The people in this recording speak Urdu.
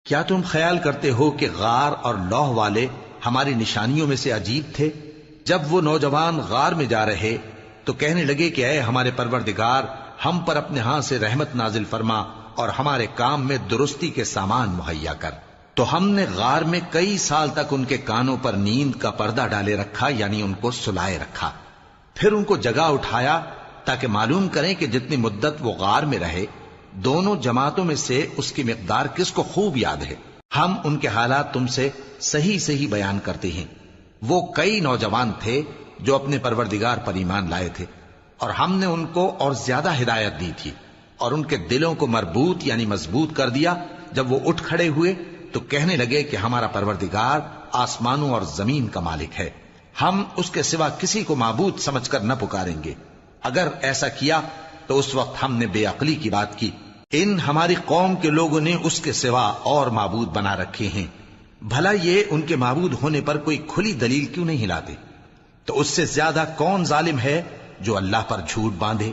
کیا تم خیال کرتے ہو کہ غار اور لوح والے ہماری نشانیوں میں سے عجیب تھے؟ جب وہ نوجوان غار میں جا رہے تو کہنے لگے کہ اے ہمارے پروردگار، ہم پر اپنے ہاں سے رحمت نازل فرما اور ہمارے کام میں درستی کے سامان مہیا کر۔ تو ہم نے غار میں کئی سال تک ان کے کانوں پر نیند کا پردہ ڈالے رکھا، یعنی ان کو سلائے رکھا۔ پھر ان کو جگا اٹھایا تاکہ معلوم کریں کہ جتنی مدت وہ غار میں رہے دونوں جماعتوں میں سے اس کی مقدار کس کو خوب یاد ہے۔ ہم ان کے حالات تم سے صحیح صحیح بیان کرتے ہیں۔ وہ کئی نوجوان تھے جو اپنے پروردگار پر ایمان لائے تھے، اور ہم نے ان کو اور زیادہ ہدایت دی تھی، اور ان کے دلوں کو مربوط یعنی مضبوط کر دیا۔ جب وہ اٹھ کھڑے ہوئے تو کہنے لگے کہ ہمارا پروردگار آسمانوں اور زمین کا مالک ہے، ہم اس کے سوا کسی کو معبود سمجھ کر نہ پکاریں گے۔ اگر ایسا کیا تو اس وقت ہم نے بے عقلی کی بات کی۔ ان ہماری قوم کے لوگوں نے اس کے سوا اور معبود بنا رکھے ہیں، بھلا یہ ان کے معبود ہونے پر کوئی کھلی دلیل کیوں نہیں لاتے؟ تو اس سے زیادہ کون ظالم ہے جو اللہ پر جھوٹ باندھے؟